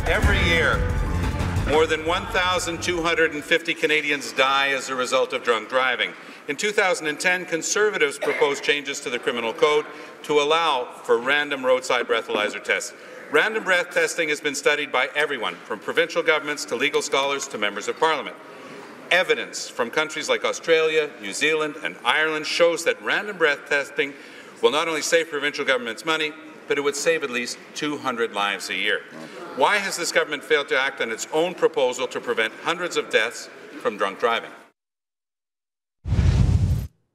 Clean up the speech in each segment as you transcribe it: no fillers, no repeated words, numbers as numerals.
Every year, more than 1,250 Canadians die as a result of drunk driving. In 2010, Conservatives proposed changes to the criminal code to allow for random roadside breathalyzer tests. Random breath testing has been studied by everyone, from provincial governments to legal scholars to members of Parliament. Evidence from countries like Australia, New Zealand, and Ireland shows that random breath testing will not only save provincial governments money, but it would save at least 200 lives a year. Why has this government failed to act on its own proposal to prevent hundreds of deaths from drunk driving?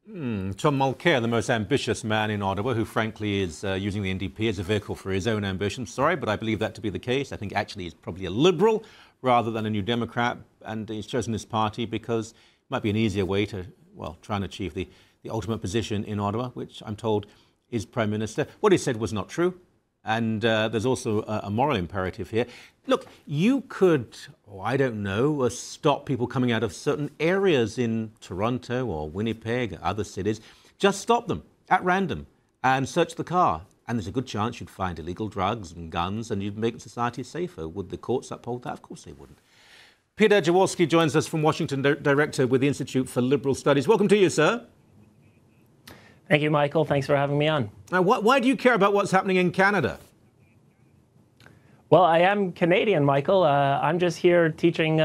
Thomas Mulcair, the most ambitious man in Ottawa, who frankly is using the NDP as a vehicle for his own ambition. Sorry, but I believe that to be the case. I think actually he's probably a Liberal rather than a New Democrat, and he's chosen this party because it might be an easier way to, well, try and achieve the ultimate position in Ottawa, which I'm told is Prime Minister. What he said was not true, and there's also a moral imperative here. Look, you could, I don't know, stop people coming out of certain areas in Toronto or Winnipeg or other cities. Just stop them at random and search the car. And there's a good chance you'd find illegal drugs and guns and you'd make society safer. Would the courts uphold that? Of course they wouldn't. Peter Jaworski joins us from Washington, Director with the Institute for Liberal Studies. Welcome to you, sir. Thank you, Michael. Thanks for having me on. Now, why do you care about what's happening in Canada? Well, I am Canadian, Michael. I'm just here teaching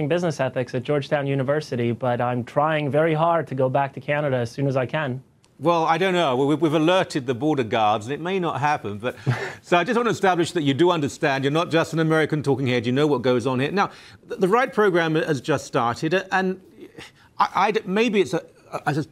business ethics at Georgetown University, but I'm trying very hard to go back to Canada as soon as I can. Well, I don't know. We've alerted the border guards, and it may not happen. But so I just want to establish that you do understand. You're not just an American talking head. You know what goes on here. Now, the R.I.D.E program has just started, and maybe it's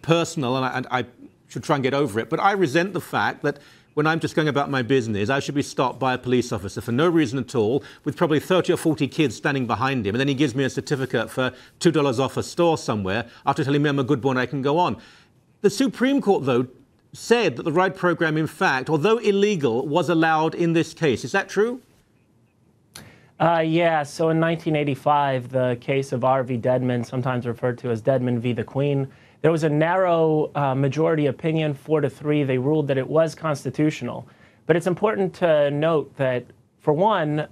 personal, and I should try and get over it. But I resent the fact that when I'm just going about my business, I should be stopped by a police officer for no reason at all, with probably 30 or 40 kids standing behind him, and then he gives me a certificate for $2 off a store somewhere after telling me I'm a good boy and I can go on. The Supreme Court, though, said that the R.I.D.E program, in fact, although illegal, was allowed in this case. Is that true? Yeah, so in 1985, the case of R.V. Dedman, sometimes referred to as Dedman v. the Queen, there was a narrow majority opinion, 4-3. They ruled that it was constitutional. But it's important to note that, for one,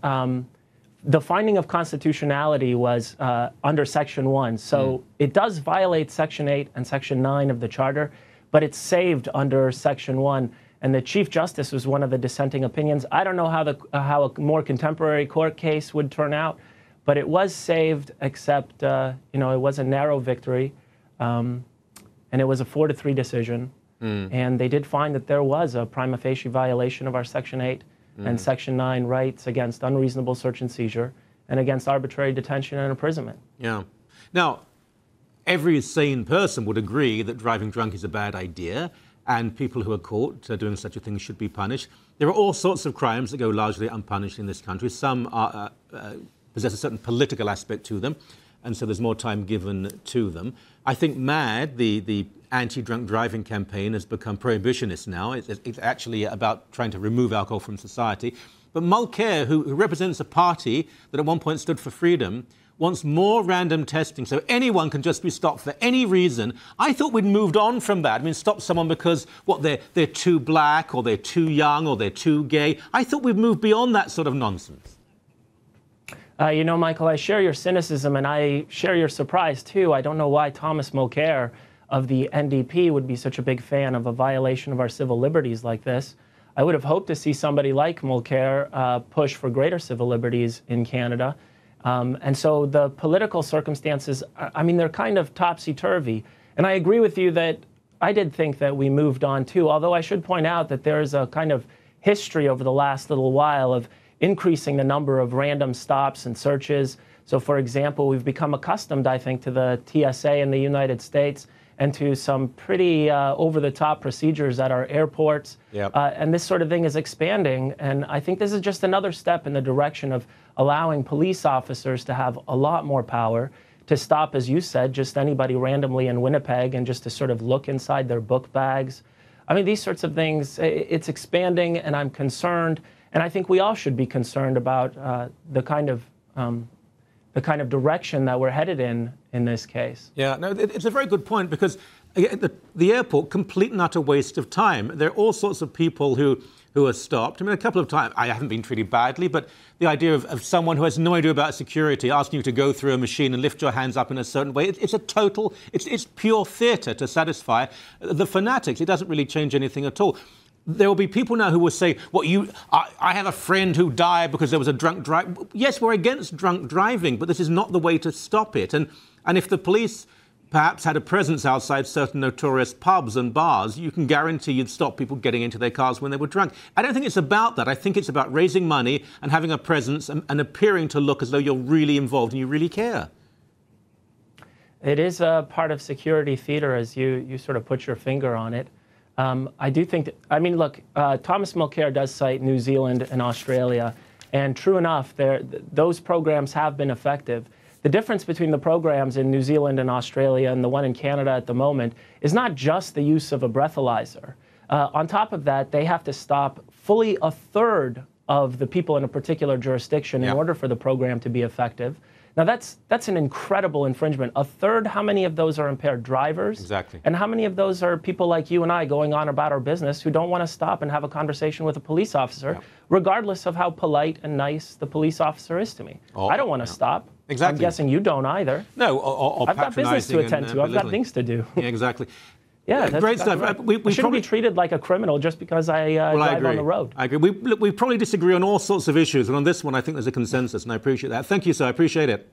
the finding of constitutionality was under Section 1. So it does violate Section 8 and Section 9 of the Charter, but it's saved under Section 1. And the Chief Justice was one of the dissenting opinions. I don't know how a more contemporary court case would turn out, but it was saved, except, it was a narrow victory. And it was a 4-3 decision. And they did find that there was a prima facie violation of our Section 8 and Section 9 rights against unreasonable search and seizure and against arbitrary detention and imprisonment. Yeah. Now, every sane person would agree that driving drunk is a bad idea, and people who are caught doing such a thing should be punished. There are all sorts of crimes that go largely unpunished in this country. Some possess a certain political aspect to them, and so there's more time given to them. I think MAD, the anti-drunk driving campaign, has become prohibitionist now. It's actually about trying to remove alcohol from society. But Mulcair, who represents a party that at one point stood for freedom, wants more random testing, so anyone can just be stopped for any reason. I thought we'd moved on from that. I mean, stop someone because, they're too black, or they're too young, or they're too gay. I thought we'd moved beyond that sort of nonsense. Michael, I share your cynicism, and I share your surprise, too. I don't know why Thomas Mulcair of the NDP would be such a big fan of a violation of our civil liberties like this. I would have hoped to see somebody like Mulcair push for greater civil liberties in Canada. And so the political circumstances, they're kind of topsy-turvy. And I agree with you that I did think that we moved on, too, although I should point out that there is a kind of history over the last little while of increasing the number of random stops and searches. So, for example, we've become accustomed, I think, to the TSA in the United States and to some pretty over-the-top procedures at our airports. Yep. And this sort of thing is expanding. And I think this is just another step in the direction of allowing police officers to have a lot more power to stop, as you said, just anybody randomly in Winnipeg and just to sort of look inside their book bags. These sorts of things, it's expanding, and I'm concerned. And I think we all should be concerned about the kind of direction that we're headed in this case. Yeah, no, it's a very good point, because the airport, complete and utter waste of time. There are all sorts of people who who are stopped. I mean, a couple of times I haven't been treated badly, but the idea of someone who has no idea about security asking you to go through a machine and lift your hands up in a certain way, it's pure theatre to satisfy the fanatics. It doesn't really change anything at all. There will be people now who will say, I have a friend who died because there was a drunk drive. Yes, we're against drunk driving, but this is not the way to stop it. And if the police perhaps had a presence outside certain notorious pubs and bars, you can guarantee you'd stop people getting into their cars when they were drunk. I don't think it's about that. I think it's about raising money and having a presence and appearing to look as though you're really involved and you really care. It is a part of security theater, as you sort of put your finger on it. I do think that, I mean, look, Thomas Mulcair does cite New Zealand and Australia, and true enough, those programs have been effective. The difference between the programs in New Zealand and Australia and the one in Canada at the moment is not just the use of a breathalyzer. On top of that, they have to stop fully a third of the people in a particular jurisdiction in order for the program to be effective. Now, that's an incredible infringement. A third, how many of those are impaired drivers? Exactly. And how many of those are people like you and I going on about our business who don't want to stop and have a conversation with a police officer, regardless of how polite and nice the police officer is to me? I don't want to stop. Exactly. I'm guessing you don't either. No, or I've got business to attend to. I've got things to do. Yeah, exactly. Yeah, great stuff. Right. We shouldn't probably be treated like a criminal just because I drive on the road. I agree. We probably disagree on all sorts of issues, and on this one, I think there's a consensus, and I appreciate that. Thank you, sir. I appreciate it.